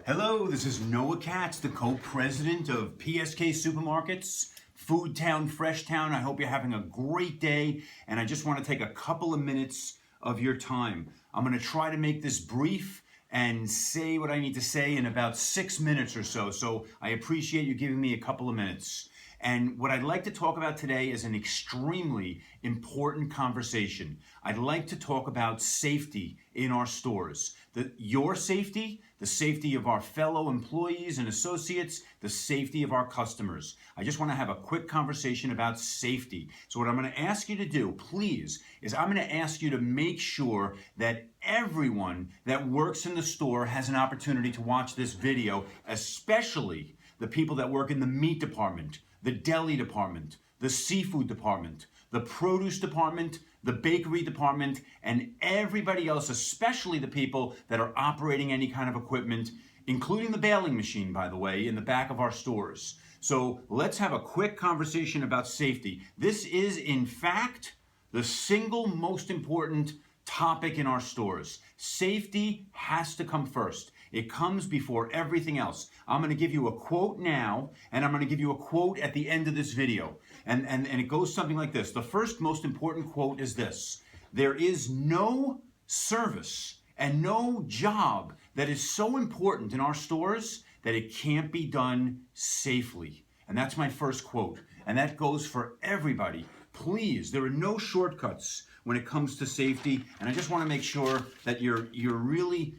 Hello, this is Noah Katz, the co-president of PSK Supermarkets, Food Town, Fresh Town. I hope you're having a great day, and I just want to take a couple of minutes of your time. I'm going to try to make this brief and say what I need to say in about 6 minutes or so. So I appreciate you giving me a couple of minutes. And what I'd like to talk about today is an extremely important conversation. I'd like to talk about safety in our stores. Your safety, the safety of our fellow employees and associates, the safety of our customers. I just want to have a quick conversation about safety. So what I'm going to ask you to do, please, is I'm going to ask you to make sure that everyone that works in the store has an opportunity to watch this video, especially the people that work in the meat department, the deli department, the seafood department, the produce department, the bakery department, and everybody else, especially the people that are operating any kind of equipment, including the baling machine, by the way, in the back of our stores. So let's have a quick conversation about safety. This is, in fact, the single most important topic in our stores. Safety has to come first. It comes before everything else. I'm going to give you a quote now, and I'm going to give you a quote at the end of this video. And it goes something like this. The first most important quote is this: there is no service and no job that is so important in our stores that it can't be done safely. And that's my first quote. And that goes for everybody. Please, there are no shortcuts when it comes to safety. And I just want to make sure that you're really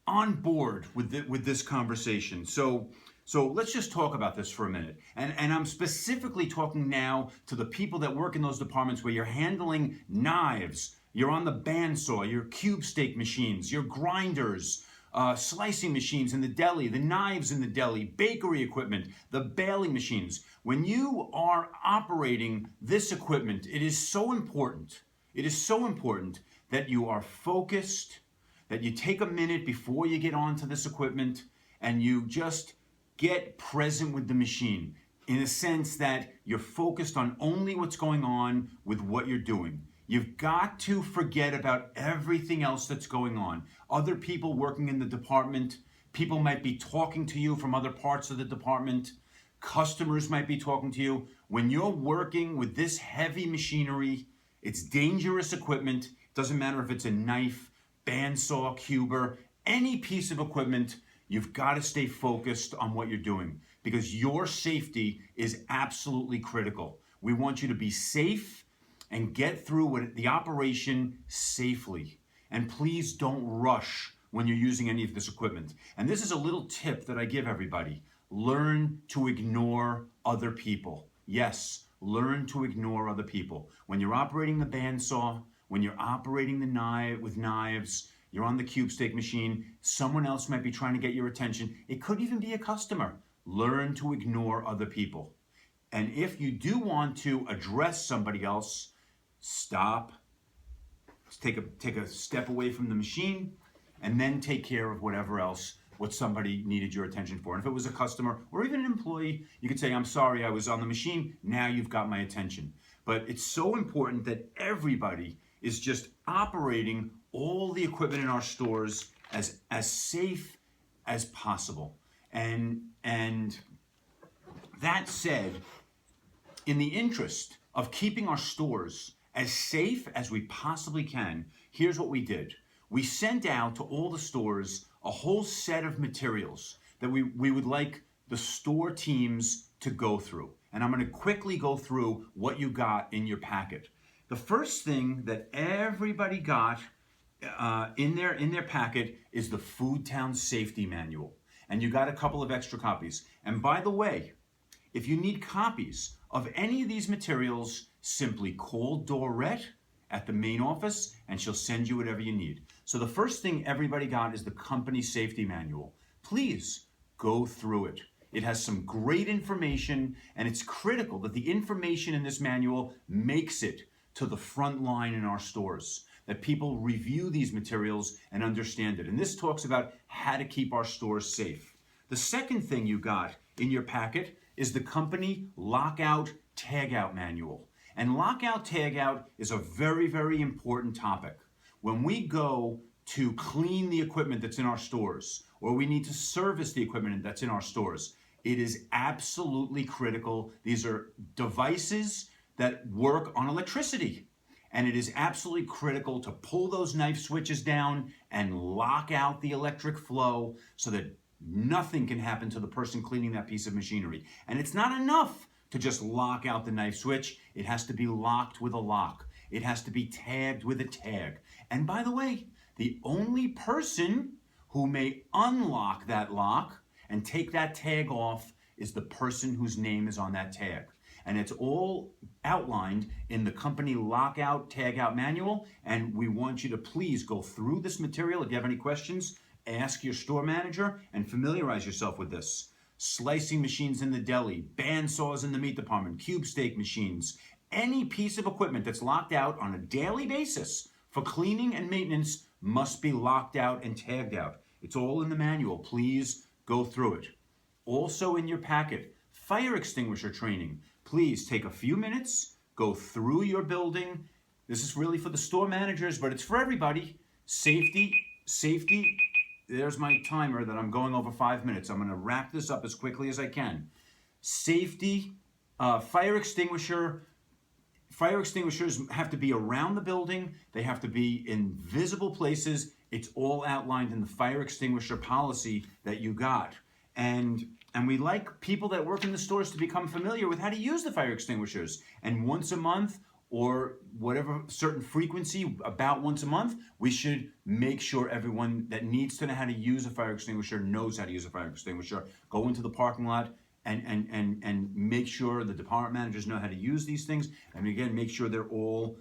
on board with this conversation. So let's just talk about this for a minute. And I'm specifically talking now to the people that work in those departments where you're handling knives, you're on the bandsaw, your cube steak machines, your grinders, slicing machines in the deli, the knives in the deli, bakery equipment, the baling machines. When you are operating this equipment, it is so important. It is so important that you are focused, that you take a minute before you get onto this equipment and you just get present with the machine, in a sense that you're focused on only what's going on with what you're doing. You've got to forget about everything else that's going on. Other people working in the department, people might be talking to you from other parts of the department, customers might be talking to you. When you're working with this heavy machinery, it's dangerous equipment. It doesn't matter if it's a knife, bandsaw, cuber, any piece of equipment, you've got to stay focused on what you're doing because your safety is absolutely critical. We want you to be safe and get through the operation safely. And please don't rush when you're using any of this equipment. And this is a little tip that I give everybody. Learn to ignore other people. Yes, learn to ignore other people. When you're operating the bandsaw, when you're operating the knife with knives, you're on the cube steak machine, someone else might be trying to get your attention. It could even be a customer. Learn to ignore other people. And if you do want to address somebody else, stop, take a step away from the machine, and then take care of what somebody needed your attention for. And if it was a customer or even an employee, you could say, I'm sorry, I was on the machine, now you've got my attention. But it's so important that everybody is just operating all the equipment in our stores as safe as possible. And that said, in the interest of keeping our stores as safe as we possibly can, here's what we did. We sent out to all the stores a whole set of materials that we would like the store teams to go through. And I'm going to quickly go through what you got in your packet. The first thing that everybody got in their packet is the Food Town Safety Manual. And you got a couple of extra copies. And by the way, if you need copies of any of these materials, simply call Dorette at the main office and she'll send you whatever you need. So the first thing everybody got is the company safety manual. Please go through it. It has some great information, and it's critical that the information in this manual makes it to the front line in our stores, that people review these materials and understand it. And this talks about how to keep our stores safe. The second thing you got in your packet is the company lockout tagout manual. And lockout tagout is a very, very important topic. When we go to clean the equipment that's in our stores, or we need to service the equipment that's in our stores. It is absolutely critical. These are devices that work on electricity. And it is absolutely critical to pull those knife switches down and lock out the electric flow so that nothing can happen to the person cleaning that piece of machinery. And it's not enough to just lock out the knife switch. It has to be locked with a lock. It has to be tagged with a tag. And by the way, the only person who may unlock that lock and take that tag off is the person whose name is on that tag. And it's all outlined in the company lockout tagout manual. And we want you to please go through this material. If you have any questions, ask your store manager and familiarize yourself with this. Slicing machines in the deli, bandsaws in the meat department, cube steak machines, any piece of equipment that's locked out on a daily basis for cleaning and maintenance must be locked out and tagged out. It's all in the manual. Please go through it. Also in your packet, fire extinguisher training. Please take a few minutes, go through your building. This is really for the store managers, but it's for everybody. Safety. There's my timer that I'm going over 5 minutes. I'm gonna wrap this up as quickly as I can. Safety, fire extinguishers have to be around the building. They have to be in visible places. It's all outlined in the fire extinguisher policy that you got. And we like people that work in the stores to become familiar with how to use the fire extinguishers. And once a month, or whatever certain frequency, about once a month, we should make sure everyone that needs to know how to use a fire extinguisher knows how to use a fire extinguisher. Go into the parking lot and make sure the department managers know how to use these things. And again, make sure they're all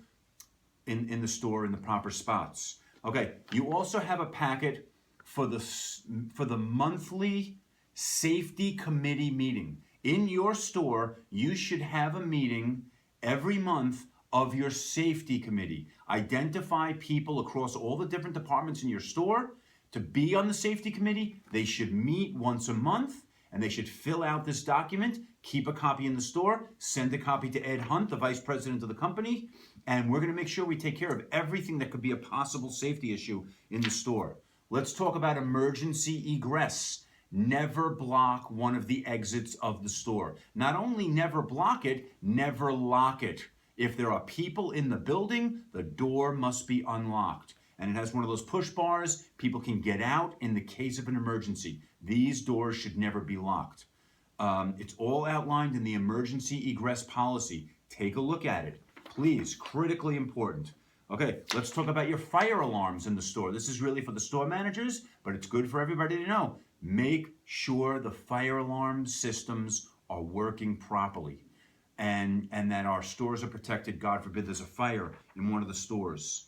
in the store in the proper spots. Okay, you also have a packet for the monthly safety committee meeting. In your store, you should have a meeting every month of your safety committee. Identify people across all the different departments in your store to be on the safety committee. They should meet once a month and they should fill out this document, keep a copy in the store, send a copy to Ed Hunt, the vice president of the company, and we're gonna make sure we take care of everything that could be a possible safety issue in the store. Let's talk about emergency egress. Never block one of the exits of the store. Not only never block it, never lock it. If there are people in the building, the door must be unlocked. And it has one of those push bars. People can get out in the case of an emergency. These doors should never be locked. It's all outlined in the emergency egress policy. Take a look at it. Please, critically important. Okay, let's talk about your fire alarms in the store. This is really for the store managers, but it's good for everybody to know. Make sure the fire alarm systems are working properly and that our stores are protected. God forbid there's a fire in one of the stores.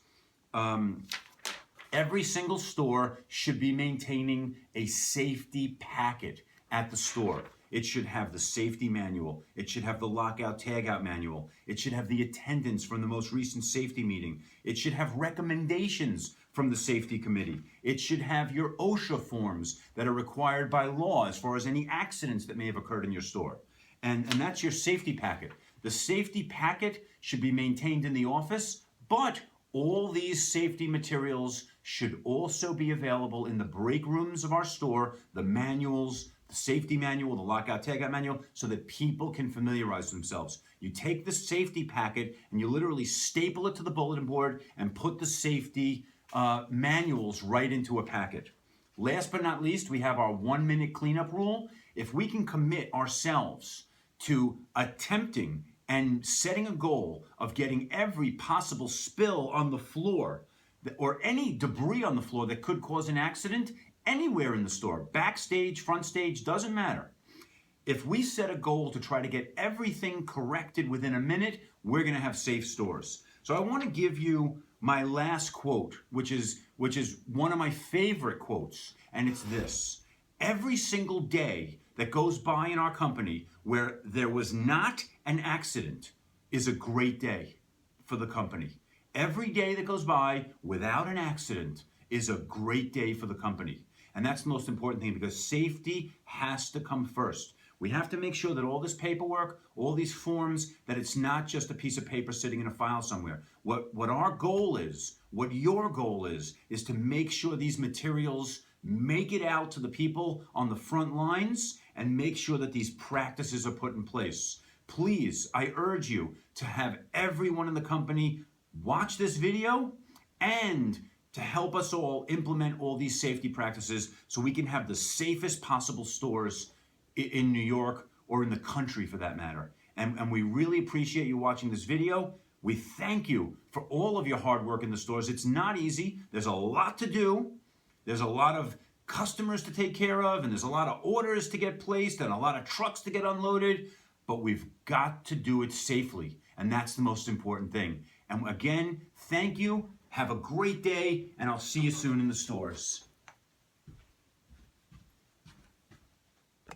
Every single store should be maintaining a safety packet at the store. It should have the safety manual. It should have the lockout tagout manual. It should have the attendance from the most recent safety meeting. It should have recommendations from the safety committee. It should have your OSHA forms that are required by law as far as any accidents that may have occurred in your store. And that's your safety packet. The safety packet should be maintained in the office, but all these safety materials should also be available in the break rooms of our store, the manuals, the safety manual, the lockout tagout manual, so that people can familiarize themselves. You take the safety packet and you literally staple it to the bulletin board and put the safety manuals right into a packet. Last but not least, we have our 1-minute cleanup rule. If we can commit ourselves to attempting and setting a goal of getting every possible spill on the floor or any debris on the floor that could cause an accident anywhere in the store, backstage, front stage, doesn't matter. If we set a goal to try to get everything corrected within a minute, we're gonna have safe stores. So I wanna give you my last quote, which is one of my favorite quotes, and it's this. Every single day that goes by in our company where there was not an accident is a great day for the company. Every day that goes by without an accident is a great day for the company. And that's the most important thing because safety has to come first. We have to make sure that all this paperwork, all these forms, that it's not just a piece of paper sitting in a file somewhere. What our goal is, what your goal is to make sure these materials make it out to the people on the front lines and make sure that these practices are put in place. Please, I urge you to have everyone in the company watch this video and to help us all implement all these safety practices so we can have the safest possible stores in New York or in the country for that matter. And we really appreciate you watching this video. We thank you for all of your hard work in the stores. It's not easy. There's a lot to do. There's a lot of customers to take care of, and there's a lot of orders to get placed and a lot of trucks to get unloaded, but we've got to do it safely, and that's the most important thing. And again, thank you. Have a great day, and I'll see you soon in the stores.